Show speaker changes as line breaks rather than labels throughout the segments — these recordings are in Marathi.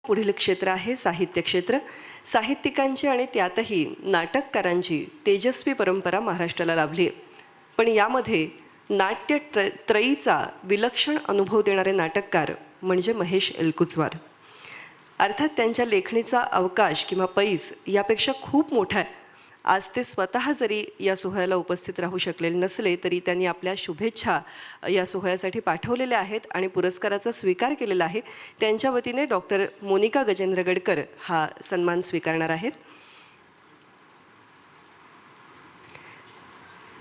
पुढील क्षेत्र आहे साहित्य क्षेत्र. साहित्यिकांची आणि त्यातही नाटककारांची तेजस्वी परंपरा महाराष्ट्राला लाभली आहे. पण यामध्ये नाट्य त्रयीचा विलक्षण अनुभव देणारे नाटककार म्हणजे महेश एलकुंचवार. अर्थात त्यांच्या लेखणीचा अवकाश किंवा पैस यापेक्षा खूप मोठा आहे. आज ते स्वतः जरी या सोहळ्याला उपस्थित राहू शकलेले नसले तरी त्यांनी आपल्या शुभेच्छा या सोहळ्यासाठी पाठवलेल्या आहेत आणि पुरस्काराचा स्वीकार केलेला आहे. त्यांच्या वतीने डॉक्टर मोनिका गजेंद्र गडकर हा सन्मान स्वीकारणार आहेत.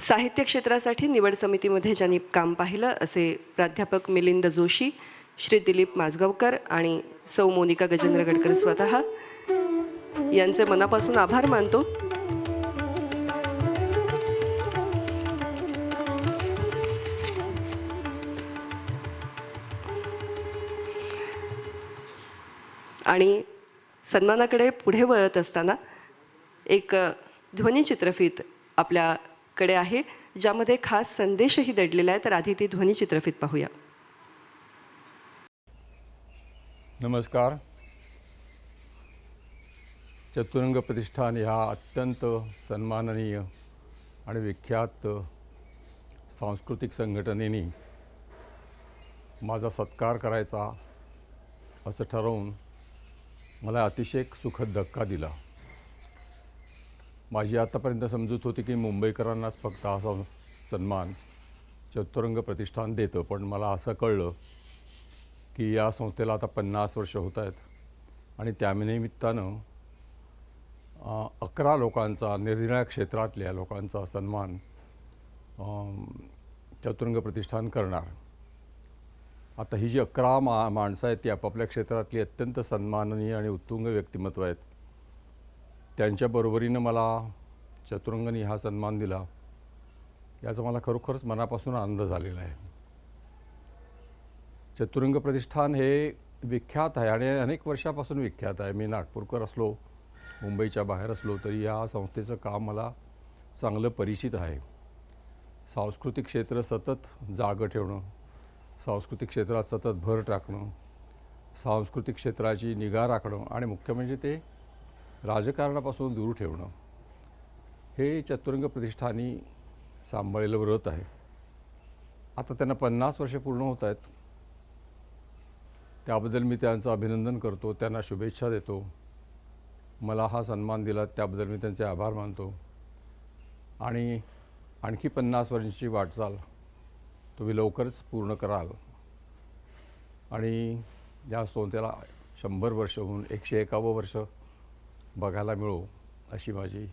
साहित्य क्षेत्रासाठी निवड समितीमध्ये ज्यांनी काम पाहिलं असे प्राध्यापक मिलिंद जोशी, श्री दिलीप माजगावकर आणि सौ मोनिका गजेंद्र गडकर स्वतः यांचे मनापासून आभार मानतो. आणि सन्मानाकडे पुढे वळत असताना एक ध्वनिचित्रफीत आपल्याकडे आहे ज्यामध्ये खास संदेशही दडलेला आहे. तर आधी ती ध्वनिचित्रफीत पाहूया.
नमस्कार. चतुरंग प्रतिष्ठान ह्या अत्यंत सन्माननीय आणि विख्यात सांस्कृतिक संघटनेने माझा सत्कार करायचा असं ठरवून मला अतिशय सुखद धक्का दिला. माझी आतापर्यंत समजूत होती की मुंबईकरांनाच फक्त हा सन्मान चतुरंग प्रतिष्ठान देतं, पण मला असं कळलं की या संस्थेला आता 50 वर्ष होत आहेत आणि त्यानिमित्तानं 11 लोकांचा, निरनिराळ्या क्षेत्रातल्या लोकांचा सन्मान चतुरंग प्रतिष्ठान करणार. आता ही जी 11 माणसं आहेत ती आपापल्या क्षेत्रातली अत्यंत सन्माननीय आणि उत्तुंग व्यक्तिमत्व आहेत. त्यांच्या बरोबरीनं मला चतुरंगनी हा सन्मान दिला याचा मला खरोखरच मनापासून आनंद झालेला आहे. चतुरंग प्रतिष्ठान हे विख्यात आहे आणि अनेक वर्षापासून विख्यात आहे. मी नागपूरकर असलो, मुंबईच्या बाहेर असलो तरी या संस्थेचं काम मला चांगलं परिचित आहे. सांस्कृतिक क्षेत्र सतत जागं ठेवणं, सांस्कृतिक क्षेत्रात सतत भर टाकणं, सांस्कृतिक क्षेत्राची निगा राखणं आणि मुख्य म्हणजे ते राजकारणापासून दूर ठेवणं, हे चतुरंग प्रतिष्ठानी सांभाळलेलं व्रत आहे. आता त्यांना 50 वर्षे पूर्ण होत आहेत. त्याबद्दल मी त्यांचं अभिनंदन करतो, त्यांना शुभेच्छा देतो. मला हा सन्मान दिला त्याबद्दल मी त्यांचे आभार मानतो आणि आणखी 50 वर्षांची वाटचाल तुम्ही लवकरच पूर्ण कराल आणि या संस्थेला 100 वर्ष होऊन 101वं वर्ष बघायला मिळो अशी माझी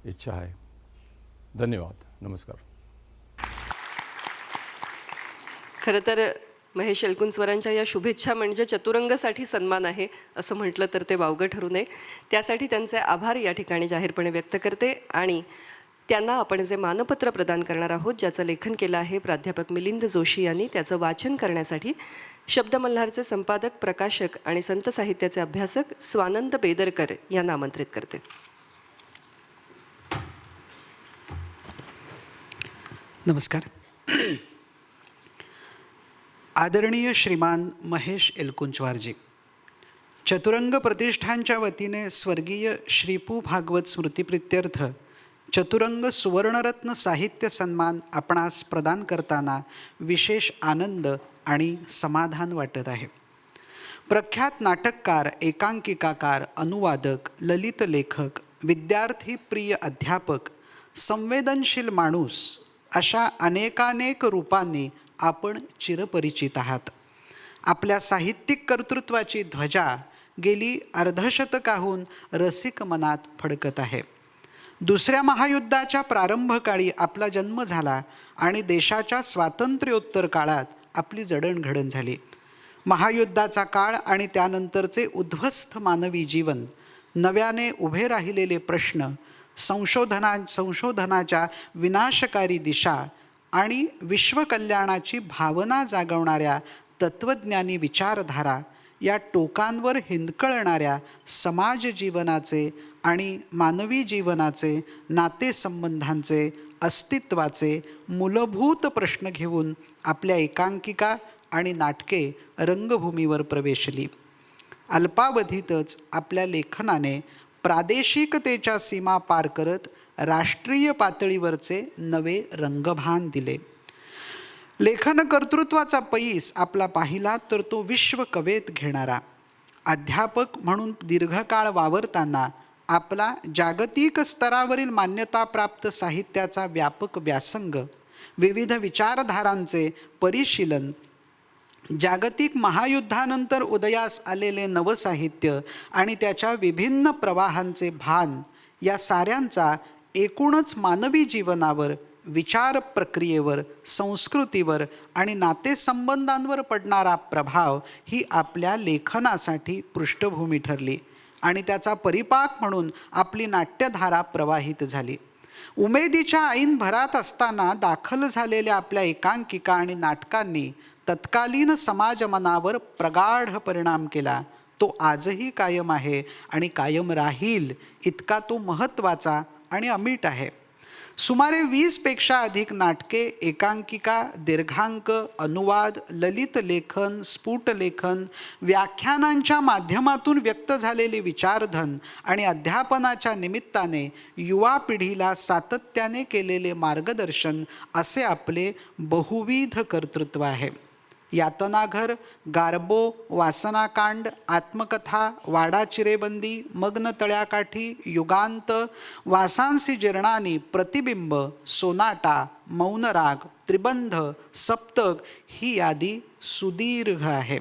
इच्छा आहे. धन्यवाद. नमस्कार.
खरं तर महेश एलकुंचवारांच्या या शुभेच्छा म्हणजे चतुरंगसाठी सन्मान आहे असं म्हटलं तर ते वावगं ठरू नये. त्यासाठी त्यांचे आभार या ठिकाणी जाहीरपणे व्यक्त करते आणि त्यांना आपण जे मानपत्र प्रदान करणार आहोत ज्याचं लेखन केलं आहे प्राध्यापक मिलिंद जोशी यांनी, त्याचं वाचन करण्यासाठी शब्दमल्हारचे संपादक, प्रकाशक आणि संत साहित्याचे अभ्यासक स्वानंद बेदरकर यांना आमंत्रित करते.
नमस्कार. आदरणीय श्रीमान महेश एलकुंचवारजी, चतुरंग प्रतिष्ठानच्या वतीने स्वर्गीय श्रीपू भागवत स्मृतिप्रित्यर्थ चतुरंग सुवर्णरत्न साहित्य सन्मान आपणास प्रदान करताना विशेष आनंद आणि समाधान वाटत आहे. प्रख्यात नाटककार, एकांकिकाकार, अनुवादक, ललित लेखक, विद्यार्थी प्रिय अध्यापक, संवेदनशील माणूस अशा अनेकानेक रूपांनी आपण चिरपरिचित आहात. आपल्या साहित्यिक कर्तृत्वाची ध्वजा गेली अर्धशतकाहून रसिक मनात फडकत आहे. दुसऱ्या महायुद्धाच्या प्रारंभकाळी आपला जन्म झाला आणि देशाच्या स्वातंत्र्योत्तर काळात आपली जडणघडण झाली. महायुद्धाचा काळ आणि त्यानंतरचे उद्ध्वस्त मानवी जीवन, नव्याने उभे राहिलेले प्रश्न, संशोधनाच्या विनाशकारी दिशा आणि विश्वकल्याणाची भावना जागवणाऱ्या तत्त्वज्ञानी विचारधारा या टोकांवर हिंदकळणाऱ्या समाज जीवनाचे आणि मानवी जीवनाचे, नातेसंबंधांचे, अस्तित्वाचे मूलभूत प्रश्न घेऊन आपल्या एकांकिका आणि नाटके रंगभूमीवर प्रवेशली. अल्पावधीतच आपल्या लेखनाने प्रादेशिकतेच्या सीमा पार करत राष्ट्रीय पातळीवरचे नवे रंगभान दिले. लेखन कर्तृत्वाचा पैस आपला पाहिला तर तो विश्वकवेत घेणारा. अध्यापक म्हणून दीर्घकाळ वावरताना आपला जागतिक स्तरावरील मान्यताप्राप्त साहित्याचा व्यापक व्यासंग, विविध विचारधारांचे परिशीलन, जागतिक महायुद्धानंतर उदयास आलेले नवसाहित्य आणि त्याच्या विभिन्न प्रवाहांचे भान, या साऱ्यांचा एकूणच मानवी जीवनावर, विचार प्रक्रियेवर, संस्कृतीवर आणि नातेसंबंधांवर पडणारा प्रभाव ही आपल्या लेखनासाठी पृष्ठभूमी ठरली आणि त्याचा परिपाक म्हणून आपली नाट्यधारा प्रवाहित झाली. उमेदीच्या ऐन भरात असताना दाखल झालेल्या आपल्या एकांकिका आणि नाटकांनी तत्कालीन समाजमनावर प्रगाढ परिणाम केला. तो आजही कायम आहे आणि कायम राहील इतका तो महत्त्वाचा आणि अमीट आहे. सुमारे 20पेक्षा अधिक नाटके, एकांकिका, दीर्घांक, अनुवाद, ललित लेखन, स्फुट लेखन, व्याख्यानांच्या माध्यमातून व्यक्त झालेले विचारधन आणि अध्यापनाच्या निमित्ताने युवा पिढीला सातत्याने केलेले मार्गदर्शन असे आपले बहुविध कर्तृत्व आहे. यातनाघर, गारबो, वासनाकांड, आत्मकथा, वाडा चिरेबंदी, मग्न तळ्याकाठी, युगांत, वासांसी जिरणानी, प्रतिबिंब, सोनाटा, मौनराग, त्रिबंध, सप्तक ही यादी सुदीर्घ आहे.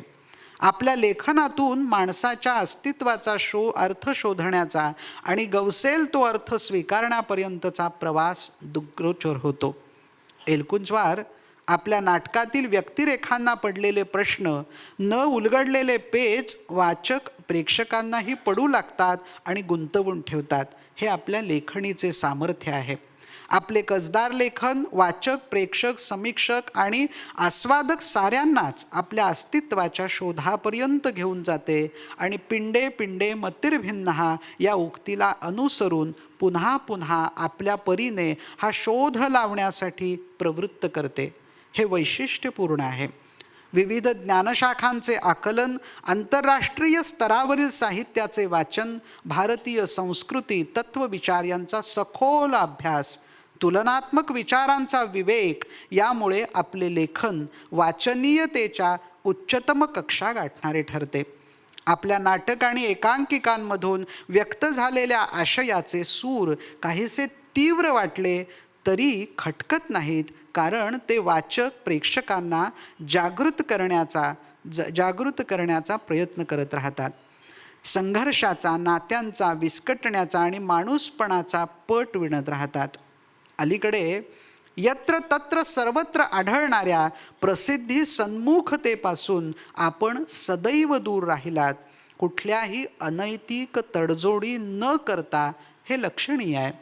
आपल्या लेखनातून माणसाच्या अस्तित्वाचा अर्थ शोधण्याचा आणि गवसेल तो अर्थ स्वीकारण्यापर्यंतचा प्रवास दुग्गोचर होतो. एलकुंचवार आपल्या नाटकातील व्यक्तिरेखांना पडलेले प्रश्न, न उलगडलेले पेच वाचक प्रेक्षकांनाही पडू लागतात आणि गुंतवून ठेवतात. हे आपल्या लेखणीचे सामर्थ्य आहे. आपले कसदार लेखन वाचक, प्रेक्षक, समीक्षक आणि आस्वादक साऱ्यांनाच आपल्या अस्तित्वाच्या शोधापर्यंत घेऊन जाते आणि पिंडे पिंडे मतिर्भिन्नहा या उक्तीला अनुसरून पुन्हा पुन्हा आपल्या परीने हा शोध लावण्यासाठी प्रवृत्त करते. हे वैशिष्ट्यपूर्ण आहे. विविध ज्ञानशाखांचे आकलन, आंतरराष्ट्रीय स्तरावरील साहित्याचे वाचन, भारतीय संस्कृती, तत्वविचार यांचा सखोल अभ्यास, तुलनात्मक विचारांचा विवेक यामुळे आपले लेखन वाचनीयतेच्या उच्चतम कक्षा गाठणारे ठरते. आपल्या नाटक आणि एकांकिकांमधून व्यक्त झालेल्या आशयाचे सूर काहीसे तीव्र वाटले तरी खटकत नाहीत, कारण ते वाचक प्रेक्षकांना जागृत करण्याचा प्रयत्न करत राहतात. संघर्षाचा, नात्यांचा, विस्कटण्याचा आणि माणूसपणाचा पट विणत राहतात. अलीकडे यत्र तत्र सर्वत्र आढळणाऱ्या प्रसिद्धी सन्मुखतेपासून आपण सदैव दूर राहिलात. कुठल्याही अनैतिक तडजोडी न करता हे लक्षणीय आहे.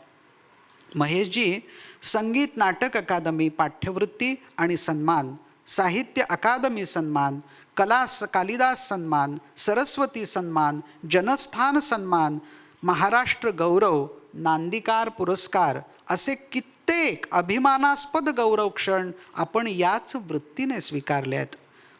महेशजी संगीत नाटक अकादमी पाठ्यवृत्ती आणि सन्मान, साहित्य अकादमी सन्मान, कालिदास सन्मान, सरस्वती सन्मान, जनस्थान सन्मान, महाराष्ट्र गौरव, नांदीकार पुरस्कार असे कित्येक अभिमानास्पद गौरवक्षण आपण याच वृत्तीने स्वीकारले आहेत.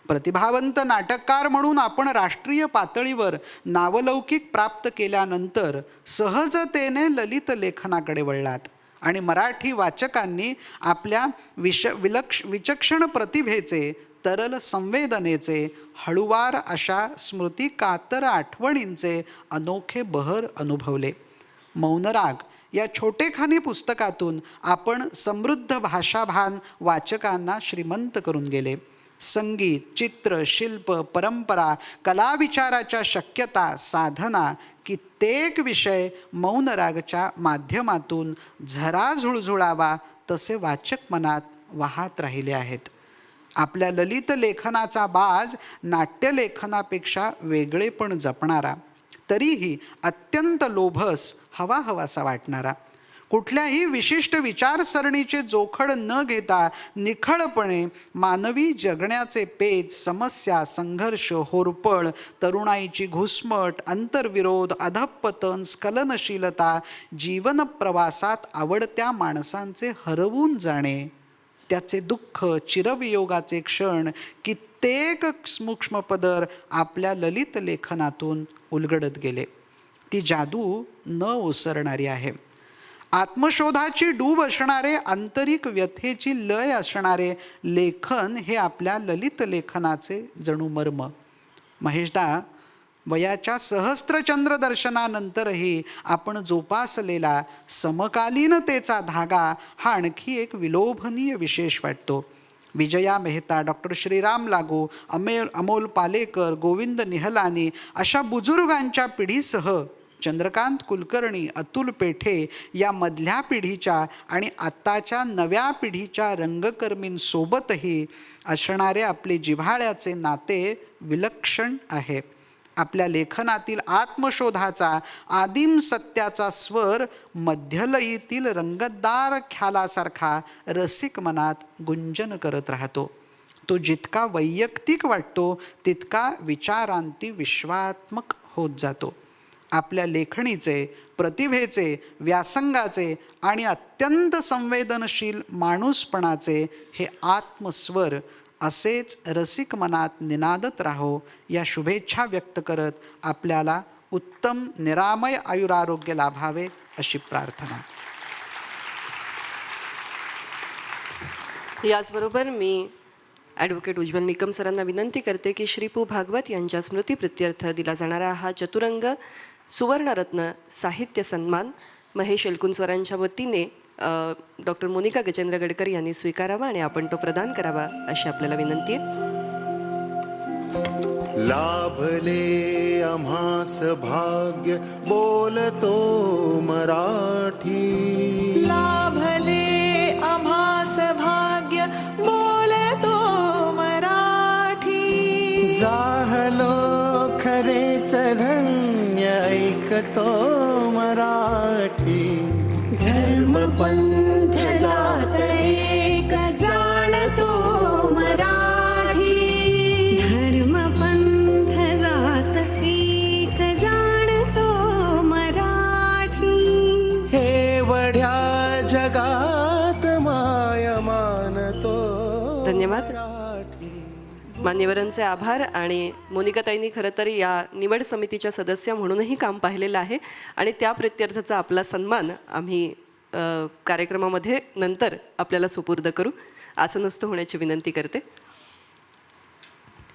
प्रतिभावंत नाटककार म्हणून आपण राष्ट्रीय पातळीवर नावलौकिक प्राप्त केल्यानंतर सहजतेने ललित लेखनाकडे वळलात आणि मराठी वाचकांनी आपल्या विचक्षण प्रतिभेचे, तरल संवेदनेचे, हळुवार अशा स्मृतिकातर आठवणींचे अनोखे बहर अनुभवले. मौनराग या छोटेखानी पुस्तकातून आपण समृद्ध भाषाभान वाचकांना श्रीमंत करून गेले. संगीत, चित्र, शिल्प, परंपरा, कलाविचाराच्या शक्यता, साधना, कित्येक विषय मौनरागच्या माध्यमातून झरा झुळझुळावा तसे वाचक मनात वाहत राहिले आहेत. आपल्या ललित लेखनाचा बाज नाट्यलेखनापेक्षा वेगळेपण जपणारा, तरीही अत्यंत लोभस, हवाहवासा वाटणारा, कुठल्याही विशिष्ट विचारसरणीचे जोखड न घेता निखळपणे मानवी जगण्याचे पेच, समस्या, संघर्ष, होरपळ, तरुणाईची घुसमट, अंतर्विरोध, अधःपतन, स्खलनशीलता, जीवनप्रवासात आवडत्या माणसांचे हरवून जाणे, त्याचे दुःख, चिरवियोगाचे क्षण, कित्येक प्रत्येक सूक्ष्म पदर आपल्या ललित लेखनातून उलगडत गेले. ती जादू न ओसरणारी आहे. आत्मशोधाची डूब असणारे, आंतरिक व्यथेची लय असणारे लेखन हे आपल्या ललित लेखनाचे जणू मर्म. महेशदा, वयाच्या सहस्त्रचंद्र दर्शनानंतरही आपण जोपासलेला समकालीनतेचा धागा हा आणखी एक विलोभनीय विशेष वाटतो. विजया मेहता, डॉक्टर श्रीराम लागू, अमोल पालेकर, गोविंद निहलानी अशा बुजुर्गांच्या पिढीसह चंद्रकांत कुलकर्णी, अतुल पेठे या मधल्या पिढीच्या आणि आत्ताच्या नव्या पिढीच्या रंगकर्मींसोबतही असणारे आपले जिव्हाळ्याचे नाते विलक्षण आहे. आपल्या लेखनातील आत्मशोधाचा, आदिम सत्याचा स्वर मध्यलयीतील रंगतदार ख्यालासारखा रसिक मनात गुंजन करत राहतो. तो जितका वैयक्तिक वाटतो तितका विचारांती विश्वात्मक होत जातो. आपल्या लेखणीचे, प्रतिभेचे, व्यासंगाचे आणि अत्यंत संवेदनशील माणूसपणाचे हे आत्मस्वर असेच रसिक मनात निनादत राहो या शुभेच्छा व्यक्त करत आपल्याला उत्तम निरामय आयुरारोग्य लाभावे अशी प्रार्थना.
याचबरोबर मी ॲडव्होकेट उज्ज्वल निकम सरांना विनंती करते की श्री पु भागवत यांच्या स्मृतिप्रित्यर्थ दिला जाणारा हा चतुरंग सुवर्णरत्न साहित्य सन्मान महेश एलकुंचवारांच्या वतीने डॉक्टर मोनिका गजेंद्र गडकर यांनी स्वीकारावा आणि आपण तो प्रदान करावा अशी आपल्याला विनंती आहे.
लाभले आम्हास भाग्य बोलतो मराठी.
लाभले आम्हास भाग्य बोलतो मराठी.
जाहलो खरेच धन्य ऐकतो मराठी.
धर्मपंथ जात एक जाणतो मराठी. धर्मपंथ जात एक जाणतो मराठी.
हे वढ्या जगात माय मानतो
धन्यवाद. मान्यवरांचे आभार. आणि मोनिकाताईंनी खरं तर या निवड समितीच्या सदस्य म्हणूनही काम पाहिलेलं आहे आणि त्या प्रित्यर्थाचा आपला सन्मान आम्ही कार्यक्रमामध्ये नंतर आपल्याला सुपूर्द करू. आसनस्थ होण्याची विनंती करते.